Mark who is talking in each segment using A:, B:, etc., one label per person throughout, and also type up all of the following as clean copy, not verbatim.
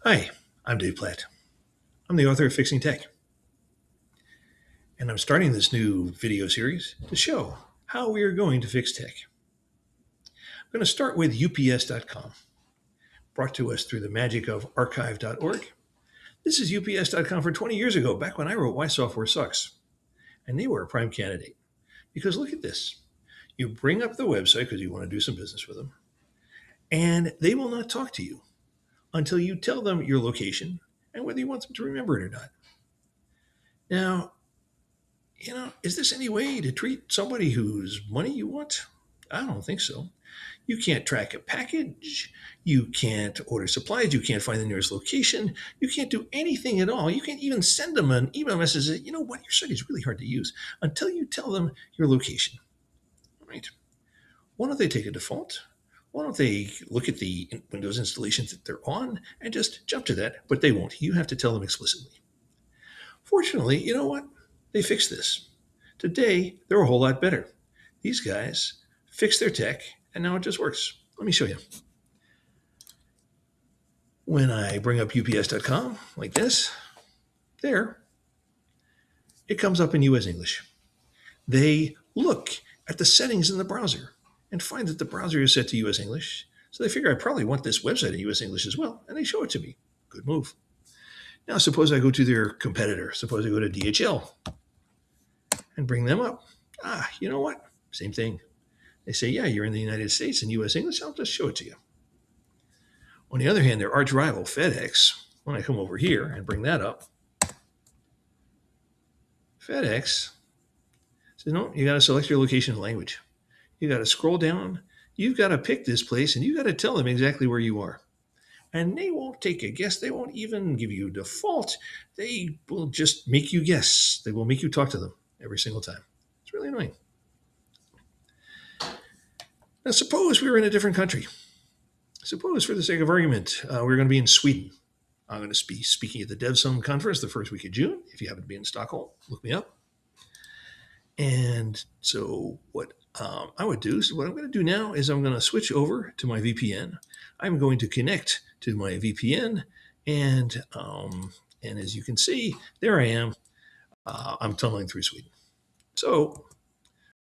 A: Hi, I'm Dave Platt. I'm the author of Fixing Tech, and I'm starting this new video series to show how we are going to fix tech. I'm going to start with UPS.com, brought to us through the magic of archive.org. This is UPS.com for 20 years ago, back when I wrote Why Software Sucks, and they were a prime candidate. Because look at this. You bring up the website because you want to do some business with them, and they will not talk to you until you tell them your location and whether you want them to remember it or not. Now, is this any way to treat somebody whose money you want? I don't think so. You can't track a package. You can't order supplies. You can't find the nearest location. You can't do anything at all. You can't even send them an email message that, you know what, your site is really hard to use until you tell them your location. Right? Why don't they take a default? Why don't they look at the Windows installations that they're on and just jump to that? But they won't. You have to tell them explicitly. Fortunately, you know what? They fixed this. Today, they're a whole lot better. These guys fixed their tech, and now it just works. Let me show you. When I bring up ups.com like this, there, it comes up in US English. They look at the settings in the browser and find that the browser is set to US English. So they figure I probably want this website in US English as well, and they show it to me. Good move. Now, suppose I go to their competitor. Suppose I go to DHL and bring them up. You know what? Same thing. They say, yeah, you're in the United States and US English. I'll just show it to you. On the other hand, their arch rival, FedEx, when I come over here and bring that up, FedEx says, no, you got to select your location and language. You got to scroll down. You've got to pick this place and you got to tell them exactly where you are. And they won't take a guess. They won't even give you a default. They will just make you guess. They will make you talk to them every single time. It's really annoying. Now, suppose we were in a different country. Suppose, for the sake of argument, we're going to be in Sweden. I'm going to be speaking at the DevSum conference the first week of June. If you happen to be in Stockholm, look me up. And so, what I would do, so what I'm going to do now is I'm going to switch over to my VPN. I'm going to connect to my VPN, and as you can see, there I am. I'm tunneling through Sweden. So,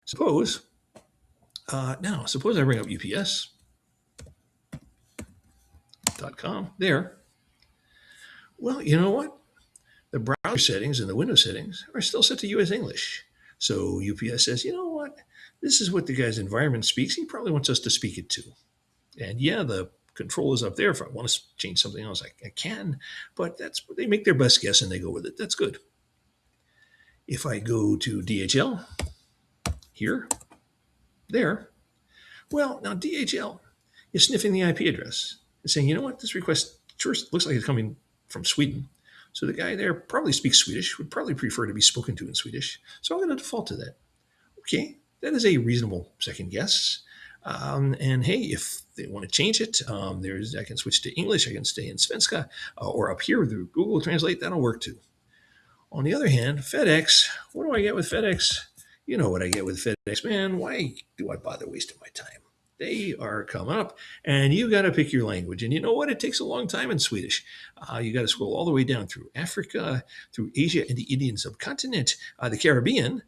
A: suppose suppose I bring up ups.com there. Well, you know what? The browser settings and the Windows settings are still set to US English. So UPS says, you know what? This is what the guy's environment speaks. He probably wants us to speak it too. And yeah, the control is up there. If I want to change something else, I can. But they make their best guess and they go with it. That's good. If I go to DHL here, there, well, now DHL is sniffing the IP address and saying, you know what? This request sure looks like it's coming from Sweden. So the guy there probably speaks Swedish, would probably prefer to be spoken to in Swedish. So I'm going to default to that. Okay, that is a reasonable second guess. And hey, if they want to change it, I can switch to English. I can stay in Svenska, or up here through Google Translate. That'll work too. On the other hand, FedEx. What do I get with FedEx? You know what I get with FedEx, man. Why do I bother wasting my time? They are coming up, and you got to pick your language. And you know what? It takes a long time in Swedish. You got to scroll all the way down through Africa, through Asia and the Indian subcontinent, the Caribbean,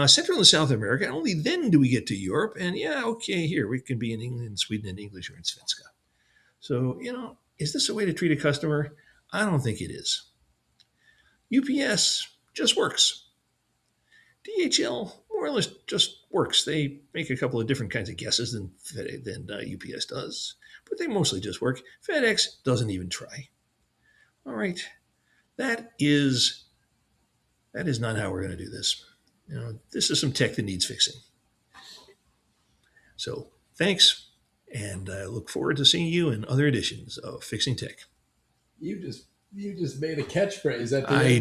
A: Central and South America. And only then do we get to Europe. And yeah, okay, here we can be in England, Sweden, and English or in Svenska. So, is this a way to treat a customer? I don't think it is. UPS just works. DHL more or less just works. They make a couple of different kinds of guesses than UPS does, but they mostly just work. FedEx doesn't even try. All right, that is not how we're going to do this. This is some tech that needs fixing. So thanks, and I look forward to seeing you in other editions of Fixing Tech.
B: You just made a catchphrase at the
A: I
B: end.